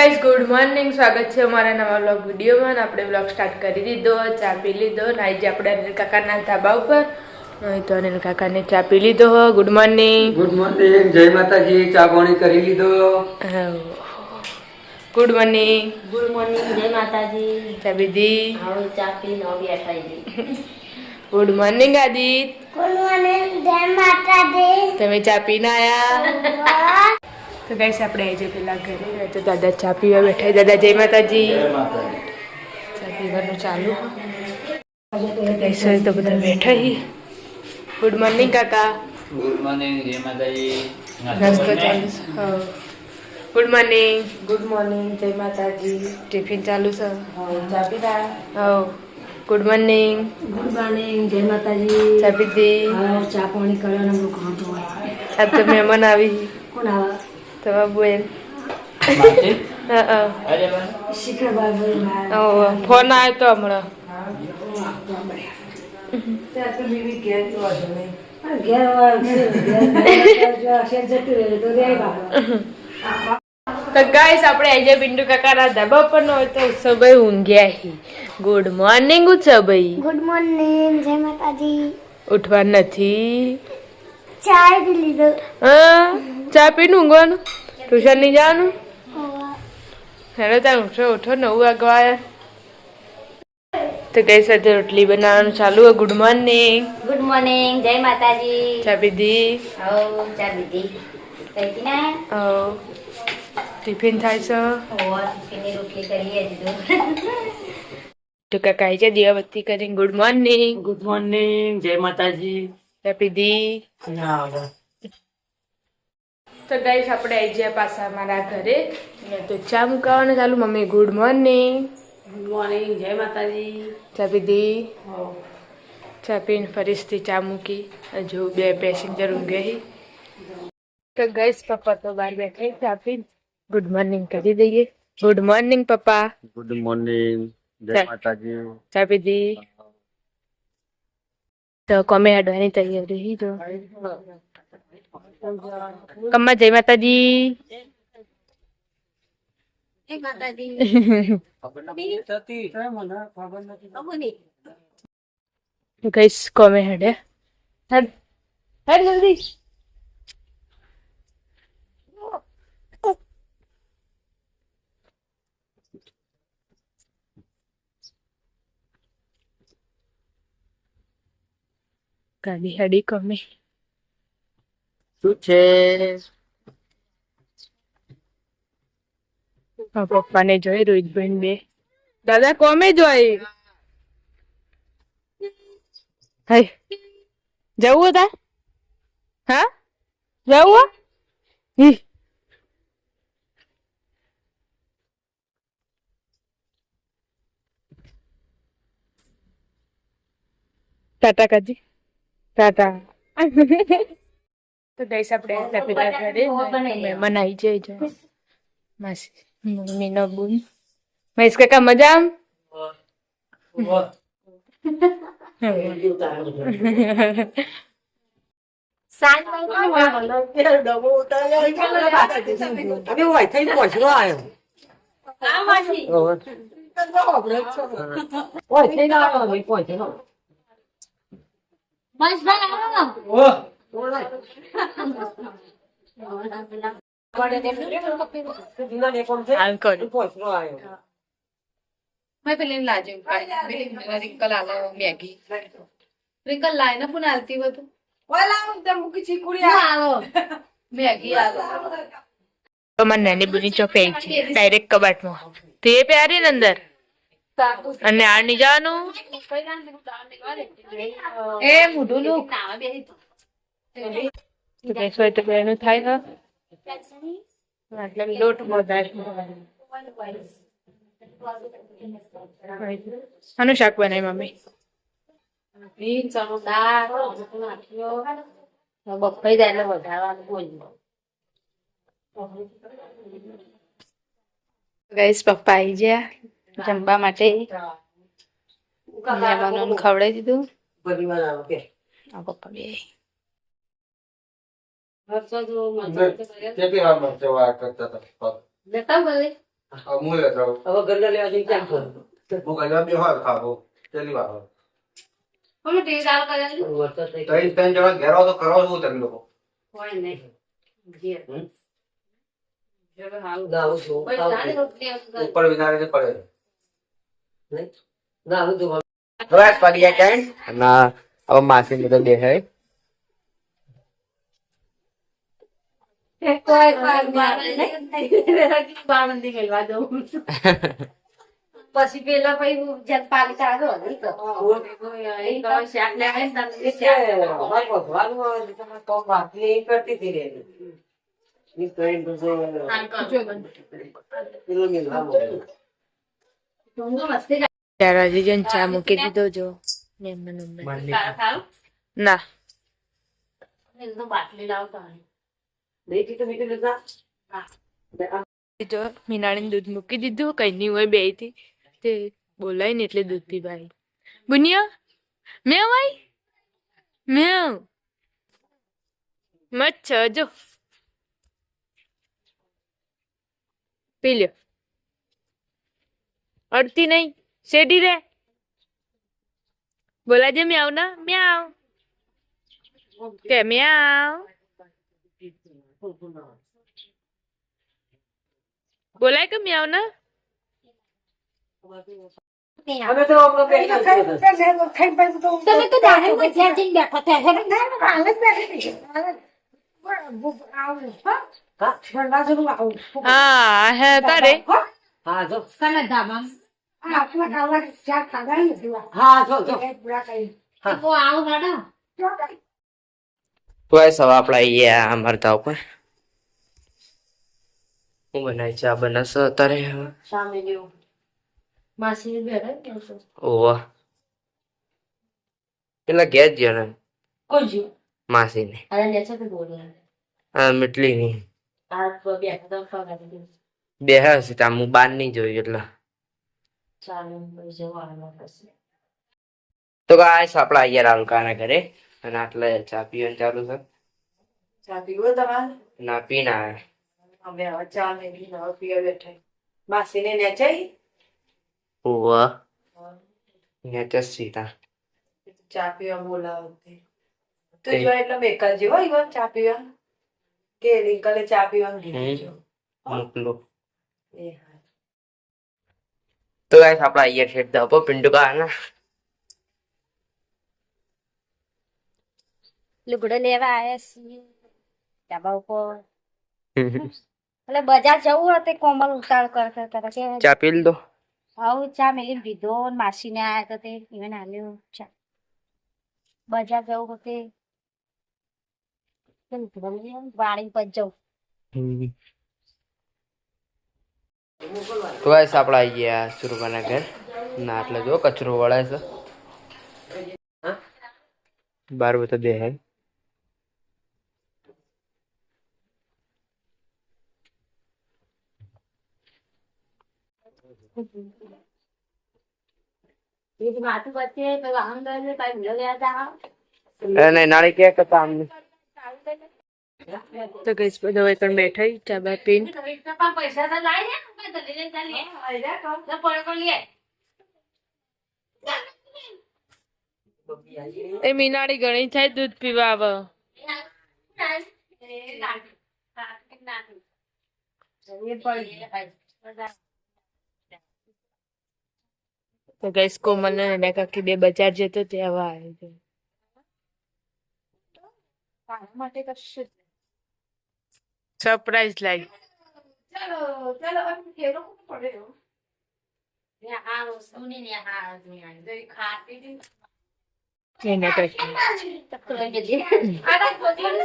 Guys good morning, સ્વાગત છે અમારા નવા વ્લોગ વિડીયોમાં. આપણે વ્લોગ સ્ટાર્ટ કરી દીધો, ચા પી લીધો. આજે આપણે અનિલ કાકાના ધાબા ઉપર તો અનિલ કાકાને ચા પી લીધો. Good morning. ગુડ મોર્નિંગ, જય માતાજી. ચા પાણી કરી લીધો. Good morning. ગુડ મોર્નિંગ, જય માતાજી. ચા પીધી? હવે ચા પી નો બેઠા જઈ. Good morning આદિત. ગુડ મોર્નિંગ, જય માતાજી. તમે ચા પીને આયા? તો ગાઈસ આપણે આજે પેલા ઘરે તો દાદા ચા પીવા બેઠા. દાદા જય માતાજી. ચા પીવાનું ચાલુ. ગાઈસ તો બધા બેઠા હી. ગુડ મોર્નિંગ કાકા. ગુડ મોર્નિંગ, જય માતાજી. નાસ્તો ચાલુ છે. Good morning. ગુડ મોર્નિંગ, જય માતાજી. ટિફિન ચાલુ છે. ચા પીધા? Good morning. ગુડ મોર્નિંગ, જય માતાજી. ચા પીધી? ચા પાણી કરવાનું બહુ ખાતો હોય. આજ તો મહેમાન આવી. કોણ આવે? તમારા બોલ. શિખર બાબુ. ફોન આવ્યો તો હમણાં. તો ગાઈસ આપણે આજે પિન્ટુ કાકાના ધાબા પર નો તો ઉત્સવભાઈ ઊંઘ્યા હી. ગુડ મોર્નિંગ ઉત્સવભાઈ. ગુડ મોર્નિંગ, જય માતાજી. ઉઠવા નથી? ચાય પી લીધો. હા, ચા પીને ઊંઘવાનું? ટ્યુશન નહીં જવાનું? હેલો ત્યાં ઉઠો ઉઠો, 9 વાગવા આવ્યા. તો કઈ સાથે રોટલી બનાવવાનું ચાલુ. Good morning. ગુડ મોર્નિંગ, જય માતાજી. ચા પીધી? હવ ચા પીધી. કઈ ના? ટિફિન થાય છે. ટિફિનની રોટલી કરીએ દીધું. તો કાકા છે દિયાબત્તી કરીને. Good morning. ગુડ મોર્નિંગ, જય માતાજી. ચા પીધી? તો ગાઈસ આપણે આવી ગયા પાછા મારા ઘરે. તો ચા મુકાવાનું ચાલુ. Mummy good morning. Good morning, જય માતાજી. ચા પીધી? ચા પીને ફરીથી ચા મૂકી. હજુ 2 પેસેન્જર ઊંઘે. તો ગાઈસ પપ્પા તો બહાર બેઠા ચા પીને. ગુડ મોર્નિંગ કરી દઈએ. ગુડ મોર્નિંગ પપ્પા. ગુડ મોર્નિંગ, જય માતાજી. ચા પીધી? તો કોમે હડવાની તૈયારી જો. કમ્મા જય માતાજી. જય માતાજી. ગઈસ કોમે હેડે. હેડ હેડ જલ્દી. ગાડી હેડી કોમે. શું છે? પપ્પાને જોઈ રોહિતભાઈ બે. દાદા કોમે જોઈ. હઈ જવું હતા? હા જવું? હી ટાટા કાજી. ટાટા. તો ગઈસ આપણે પેલા ઘરે મહેમાન આવી જાય છે. માસી મમ્મીનો બૂન મહેશ કાકા મજા આમ? मैं पहले लाजे रिंकल आला मैगी रिंकल लाए ना पुन आलती वो तो वाला उधर मुकी चिकुड़ी आओ मैगी आलो તો મને નાની બુની ચોપે છે ડાયરેક્ટ કબાટમાં. તો એ પ્યારી ને અંદર અને આ નહીં જવાનું. ए मुडू लोग ગેસ હોય તો બેનું થાય ને એટલે લોટ વધારે. આનું શાક બનાવી મમ્મી? ભીન સમોસા નાખ્યો. બફાઈ જાય એટલે વધારવાનું બોલ્યો. गाइस पप्पा आई गया जंबा માટે મહેમાનોને ખવડાવી દીધું. આ પપ્પા બે હર્ષો જો કેટલી વાર મરચા કરતા હતા? લેતા બોલે હું લેતો હવે ગલ્લો લેવા જઈને કેમ કરું? હું કઈ બે હોય ખાવો પેલી વાર અમે તે દાળ કરેલી વરસાદ થઈ ત્રણ જણા ઘેર આવો તો કરો શું તમે લોકો હોય નહીં ઘેર હમ? હવે હાલ ના, હું છું. કોઈ જાણે રોટલી આવતી ઉપર વિનારે પડે નહીં? ના, હું છું. બસ પડી જાય ટાઈમ. અને હવે માસી બધા દેખાય કોઈ બારમંદી મેળવા દઉં પછી પેલા પછી જેમ પાલી તારો નહીં તો એ તો શાક લે આવે ને તમને શાક ઊંઘો મસ્તી ત્યારે હજી જઈને ચા મૂકી દીધો જો ને એમને નંબર. ખાવ ના એને તો બાટલી લાવતા જો મીનાળીને દૂધ મૂકી દીધું કઈ નહીં હોય બે થી તે બોલાય ને એટલે દૂધ પીવાય. બુનિયા મેં ભાઈ મેં મચ્છ જો પી લ્યો અડતી નહીં શેડી રે બોલાજે મ્યાવ ના મ્યાવ કે મ્યાવ બોલાય કે મ્યાવ ના અમે તો હમણાં બેસી જશું. તમે તો દાડે મજા જઈને બેઠા હા હે તારે હા જો કને ધાબા હા જો જો તો આવું ગાડો તો આ સવા આપણા અહીંયા અમરતા ઉપર હું બનાવી ચા બનાવશો અત્યારે સામે જેવું માસી બેઠા ને ઓવા પેલા ગેસ ગયો ને કોઈ જીવ માસીને અરે નેચે તો બોલે મીટલી નહીં આ તો બેઠા તો ફગાડી બે હશે ત્યાં હું બાર નહીં જોયું એટલે ચાલો પછી જવાનું પછી તો ગાઈસ આપણા અહીંયા રાલકાના ઘરે અને આટલે ચા પીવાનું ચાલુ છે ચા પીવો તમારે ના પીને આવે અમે હવે ચા મેગી નવા પીવા બેઠા માસીને નેચાઈ ઓવા ને સીતા ચા પીવા બોલાવતી તું જો એટલે મેકલ જેવો ઈવન ચા પીવા કે રિંકલે ચા પીવાનું કીધું છે મોકલો એ હા તો ગાઈસ આપણા અહીંયા છેડ દો પિંડુ કાના લુગડો લેવા આવ્યા છીએ ધાબા ઉપર એટલે બજાર જવું હોય તે કોમલ ઉતાળ કરતા હતા કે ચા પી લીધો આવું ચા મેલી દીધો ને માસીને આયા તો તે ઇવન આલ્યો ચા બજાર જવું હોતે વાણી પર જવું તો ગાઈસ આપણા અહીંયા સુરબાના ઘર ના એટલે જો કચરો વળાય છે બાર બધા બે હે માથું વચ્ચે વાહન ગયો કઈ ભૂલો ગયા હતા અને નાળી કે કતા અમને તો ગઈસ બધા હવે કણ બેઠા ચા બા પીને પૈસા તો લાવી દે એ મીનાળી ઘણી થાય દૂધ પીવા આવે તો ગઈસ કોમલ ને એના કાકી બે બજાર જતો ત્યાં આવે છે માટે કશું સરપ્રાઈઝ લાવી ચાલો ચાલો કેરો પડ્યો આ વસ્તુ ને ખાતી એને કઈ આના ખોજીને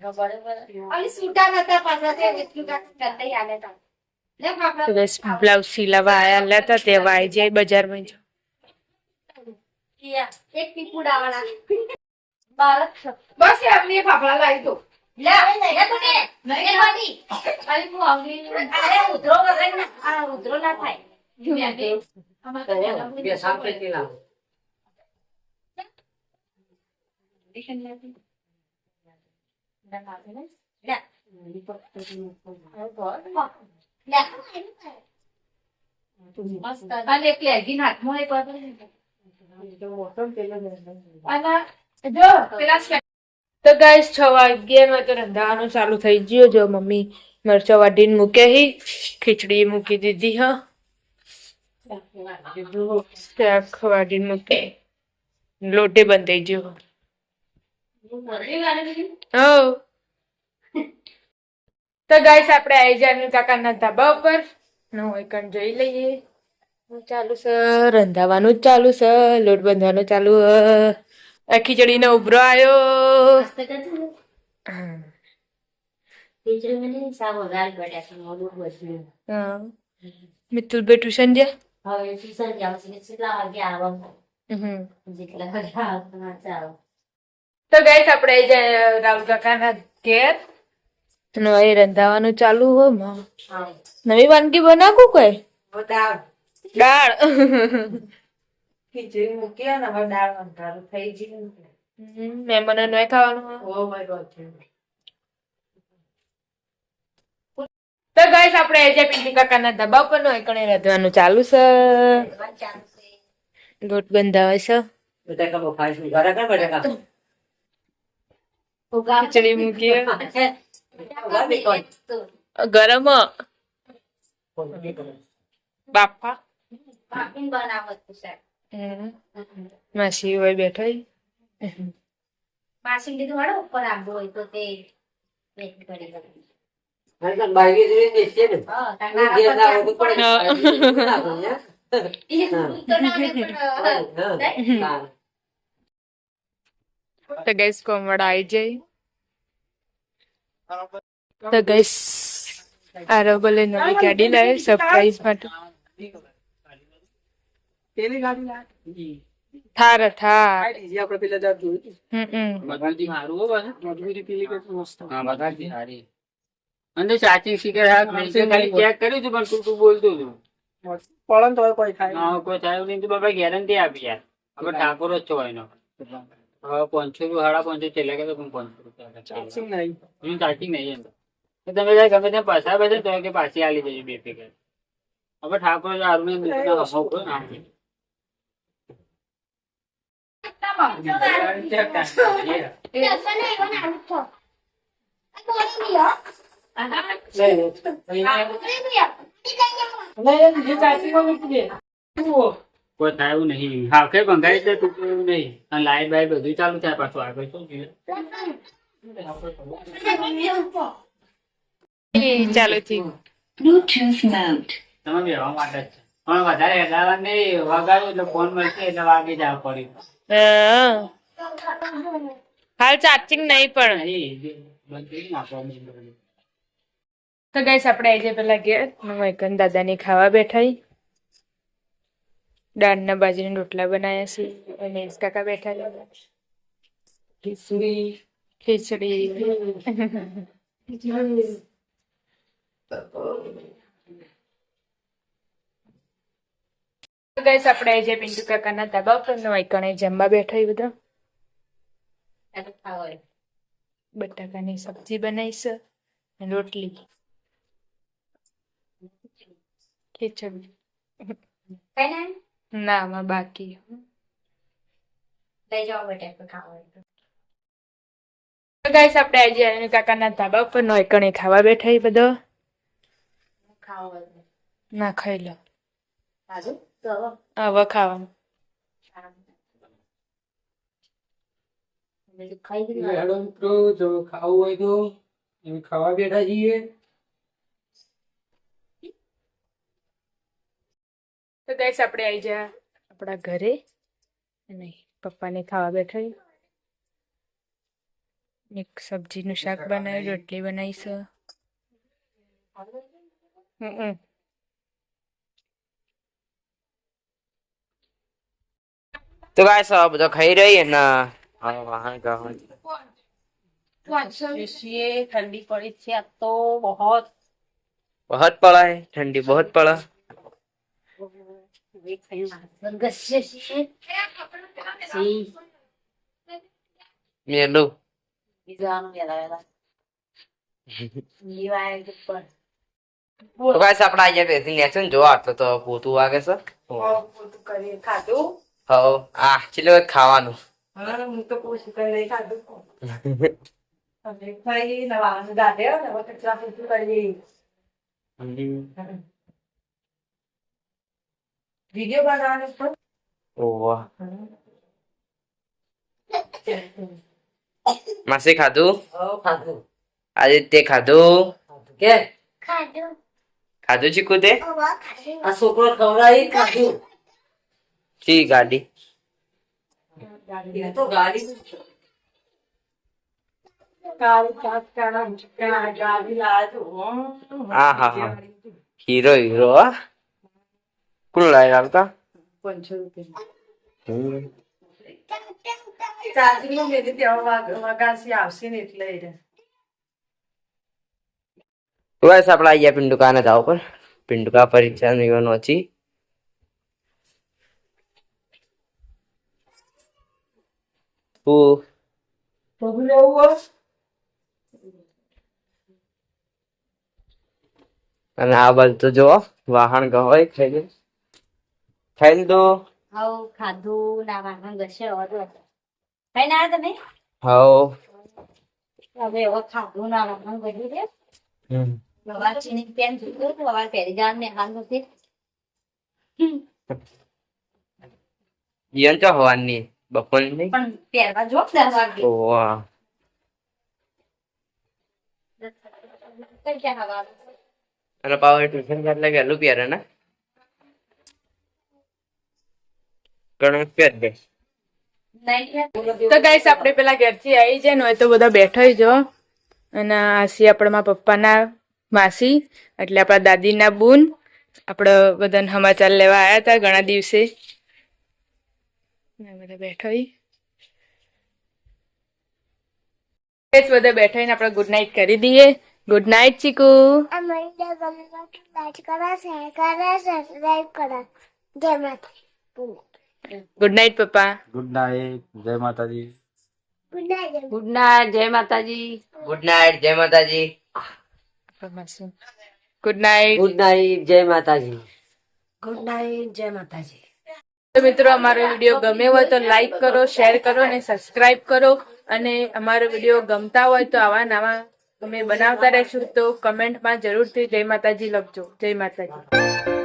બરોબર અને સૂટા નતા પાછા તે એટલું કરતા આલે તા લે બાપા તો ગઈસ બ્લાઉઝ સિલાવા આયા લેતા તે વાઈ જાય બજારમાં જો એક પીપુડા વાળા બાળક બસ એમની ફાફડા લાવી દો લે લે તો ને નહીં વાડી અરે હું આવલી અરે ઉધરો વગર ના આ ઉધરો ના થાય બે સાંપે કેલા અને એક લેગીન હાથમાં એક વાર અને જો પેલા તો ગાઈસ 6 વાગ્યામાં તો રંધાવાનું ચાલુ થઈ ગયું. જો મમ્મી મરચા વાટીને મૂકે હી, ખીચડી મૂકી દીધી હ, શાક વાટીને મૂકે, લોટે બંધ થઈ ગયો. હો તો ગાઈસ આપણે આવી જાય કાકાના ધાબા ઉપર એકણ જોઈ લઈએ. ચાલુ છે રંધાવાનું જ ચાલુ છે, લોટ બાંધવાનું ચાલુ. આ ખીચડીનો ઉભરો આવ્યો. મિતુલભાઈ ટ્યુશન ગયા. તો ગાઈસ આપણે આવી જાય રાહુલ કાકાના ઘેર. એ રંધાવાનું ચાલુ હો. નવી વાનગી બનાવું કઈ દાળ ખીચડી મૂકી અને હવે દાળ વંટારું થઈ ગયું. મહેમાનો નહીં ખાવાનું. તો ગાઈસ આપણે આવી જાય પિંકી કાકાના ધાબા પર નો એકણે રાંધવાનું ચાલુ છે. લોટ બંધાવે છે. ખીચડી મૂકી ગરમ બાપા માસી હોય બેઠો. માસી કીધું વાળો ઉપર આવવું હોય તો તે વેટ કરી શકે. તો ગઈસ કોમળ આવી જાય. તો ગઈસ આરો બોલે નવી ગાડી લાવે સરપ્રાઈઝ માટે. થાર થાર અંદર ચાચી શીખર ખાલી ચેક કર્યું હતું પણ તું બોલતું હતું પડન તો કોઈ થાય કોઈ થાય નહીં. તું બાબા ગેરંટી આપી યાર. હવે ઠાકોર જ છો એનો. હવે 500 550 છેલ્લે કે 500 રૂપિયા ચાર્જિંગ નહીં એમ. તમે ગમે ત્યાં પૈસા બેસે તો કે પાછી આલી જજો બે પેકેટ. હવે ઠાકોર આરું ને કોઈ થાય એવું નહીં. હા કઈ ભંગાઈ તો તૂટવું એવું નહીં. અને લાઈટ બાઈટ બધું ચાલુ થાય પાછું આગળ શું ચાલુ થી તમે બેવા માટે જ છે. પણ વધારે હેડાવા નહીં વગાડ્યું એટલે ફોન મળશે એટલે વાગી જવા પડ્યું. હાલ ચાર્જિંગ નહીં પણ. તો ગાઈસ આપણે આવી જાય પેલા ઘેર. મૈકન દાદાની ખાવા બેઠા. દાળના બાજરીના રોટલા બનાવ્યા છે. અને કાકા બેઠા ખીચડી ગાઈસ આપણે આવી જાય પિન્ટુ કાકાના ધાબા ઉપર. મૈકણે જમવા બેઠા બધા. બટાકાની સબ્જી બનાવી છે, રોટલી, ખીચડી. ના આમાં બાકી. ગાઈસ આપણે આવી જાય કાકાના ધાબા ઉપર. મૈકણે ખાવા બેઠા બધો. ના ખાઈ લો હવે ખાવાનું. ખાવું હોય તો ખાવા બેઠા છીએ. તો ગાઈસ આપણે આવી જા આપણા ઘરે. અને પપ્પાને ખાવા બેઠા. એક સબ્જીનું શાક બનાવ્યું, રોટલી બનાવી છે. તો ગાઈસ આ બધો ખાઈ રહી ને વાહન ठंडी पड़ी थी अब तो बहुत पड़ा है. ठंडी बहुत पड़ा. मेलू જવાનું વેલા વેલા જીવાય ઉપર તો ગાઈસ આપણે અહીંયા બેસી ને છે ને જો આટલો તો પોતું વાગે છે પોતું કરી ખાધું હવ આ ચીલો ખાવાનું હા હું તો પૂછી કરી ખાધું હવે ખાઈ નવાનું દાદે ને હવે કચરા પોતું કરી વિડીયો બનાવવાનો પણ ઓહ માસી ખાધું આજે તે ખાધું કે ખાધું ખાધું ચીકુ તે ઓવા ખાધું આ છોકરો ખવડાવી ખાધું ચી ગાડી એ તો ગાડી ગાડી લાજો હા હા હા હીરો હીરો હા કોણ લાવી આવતા 500 રૂપિયા ચાર્જિંગ નું મેં ત્યાં વગાસી આવશે ને એટલે બસ આપણે અહીંયા પિંડુકાને જાવ પર પિંડુકા પરીક્ષા નિવનો હતી અને આ બાજુ તો જો વાહન ગવાય ખાઈ દો હવ ખાધું ના વાહન ગશે હવે કઈ ના તમે હવ હવે હવે ખાધું ના વાહન ગયું છે બાબા ચીની પેન જોયું તો બાબા પહેરી જવાનું ને હાલ નથી ઈયન ચો હવાની બપોરની નહીં પણ પહેરવા જો 10 વાગે ઓહ કઈ ક્યાં હવા અને પાવર ટ્યુશન એટલે ગયેલું પહેરે ને ઘણું પહેર દે તો ગાઈસ આપણે પેલા ઘરથી આવી જાય ને હોય તો બધા બેઠા જો અને આસી આપણા પપ્પાના માસી એટલે આપણા દાદીના બૂન આપણે બધાને સમાચાર લેવા આવ્યા હતા ઘણા દિવસે બધા બેઠા બધા બેઠા આપણે ગુડ નાઇટ કરી દઈએ ગુડ નાઇટ ચીકુ અમારી ગમે લાઈક કરો શેર કરો સબસ્ક્રાઇબ કરો જય માતા ગુડ નાઇટ પપ્પા ગુડ નાઇટ જય માતાજી ગુડ નાઇટ ગુડ નાઇટ જય માતાજી ગુડ નાઇટ જય માતાજી ગુડ નાઇટ ગુડ નાઇટ જય માતાજી ગુડ નાઇટ જય માતાજી તો મિત્રો અમારો વિડીયો ગમે હોય તો લાઈક કરો શેર કરો અને સબસ્ક્રાઇબ કરો અને અમારો વિડીયો ગમતા હોય તો આવા નવા અમે બનાવતા રહેશું તો કમેન્ટમાં જરૂરથી જય માતાજી લખજો જય માતાજી